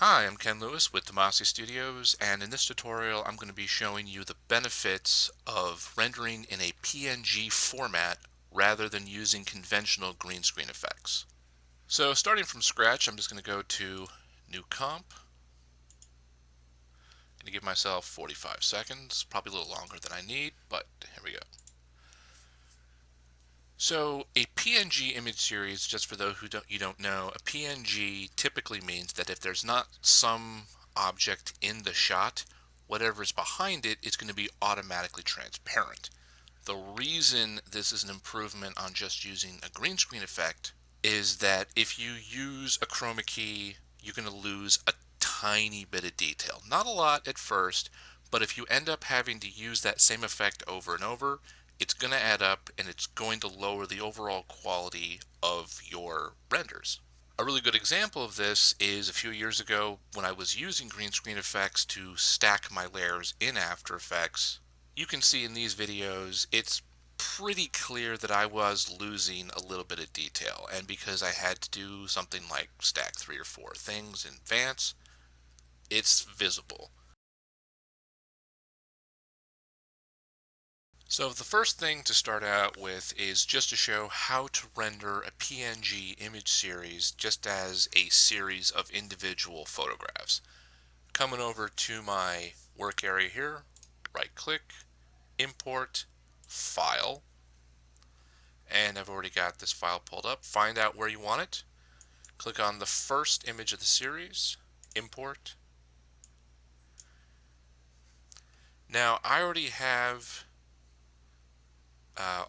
Hi, I'm Ken Lewis with Demasi Studios, and in this tutorial I'm going to be showing you the benefits of rendering in a PNG format rather than using conventional green screen effects. So starting from scratch, I'm just going to go to New Comp. I'm going to give myself 45 seconds, probably a little longer than I need, but here we go. So a PNG image series, just for those who don't know, a PNG typically means that if there's not some object in the shot, whatever's behind it is going to be automatically transparent. The reason this is an improvement on just using a green screen effect is that if you use a chroma key, you're going to lose a tiny bit of detail. Not a lot at first, but if you end up having to use that same effect over and over, it's going to add up and it's going to lower the overall quality of your renders. A really good example of this is a few years ago when I was using green screen effects to stack my layers in After Effects. You can see in these videos it's pretty clear that I was losing a little bit of detail, and because I had to do something like stack 3 or 4 things in advance, it's visible. So the first thing to start out with is just to show how to render a PNG image series just as a series of individual photographs. Coming over to my work area here, right click, import, file, and I've already got this file pulled up. Find out where you want it. Click on the first image of the series, import. Now I already have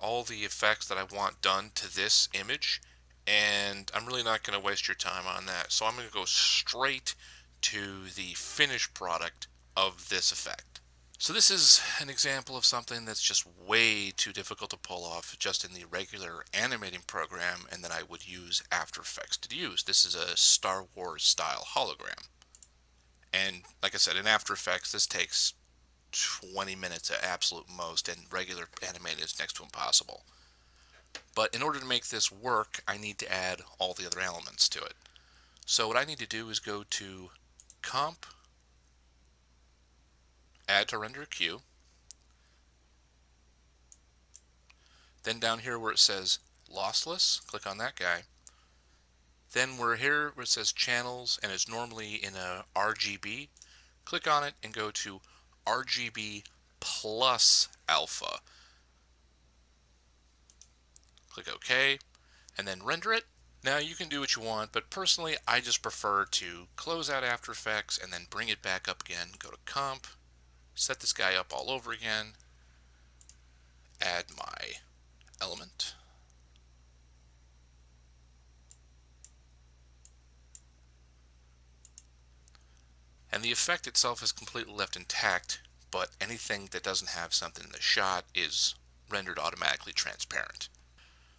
all the effects that I want done to this image, and I'm really not going to waste your time on that. So I'm going to go straight to the finished product of this effect. So this is an example of something that's just way too difficult to pull off just in the regular animating program, and that I would use After Effects to use. This is a Star Wars style hologram. And like I said, in After Effects, this takes 20 minutes at absolute most, and regular animating is next to impossible. But in order to make this work, I need to add all the other elements to it. So what I need to do is go to Comp, Add to Render Queue, then down here where it says Lossless, click on that guy. Then we're here where it says Channels and it's normally in a RGB. Click on it and go to RGB plus alpha. Click OK and then render it. Now you can do what you want, but personally I just prefer to close out After Effects and then bring it back up again. Go to Comp, set this guy up all over again, add my element, and the effect itself is completely left intact, but anything that doesn't have something in the shot is rendered automatically transparent.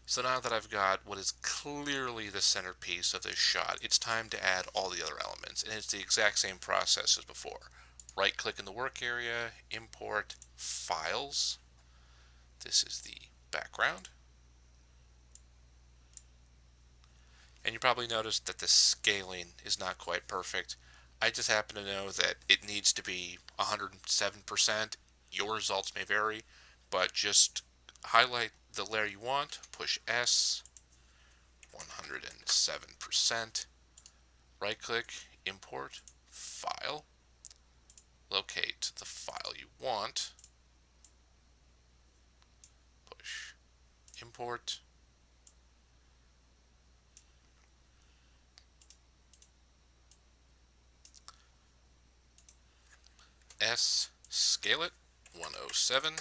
So now that I've got what is clearly the centerpiece of this shot, it's time to add all the other elements, and it's the exact same process as before. Right click in the work area, import files. This is the background. And you probably noticed that the scaling is not quite perfect. I just happen to know that it needs to be 107%. Your results may vary, but just highlight the layer you want, push S, 107%, right click, import, file, locate the file you want, push import, S, scale it, 107.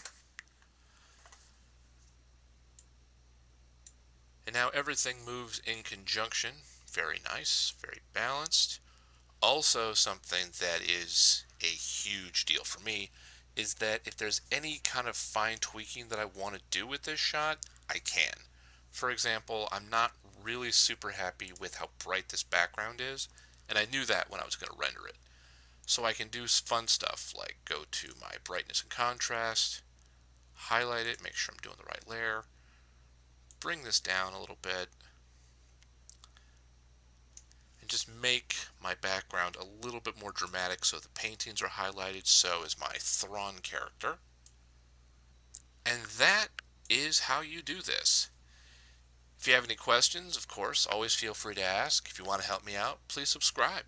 And now everything moves in conjunction. Very nice, very balanced. Also, something that is a huge deal for me is that if there's any kind of fine tweaking that I want to do with this shot, I can. For example, I'm not really super happy with how bright this background is, and I knew that when I was going to render it. So I can do fun stuff like go to my brightness and contrast, highlight it, make sure I'm doing the right layer, bring this down a little bit, and just make my background a little bit more dramatic so the paintings are highlighted. So is my Thrawn character. And that is how you do this. If you have any questions, of course, always feel free to ask. If you want to help me out, please subscribe.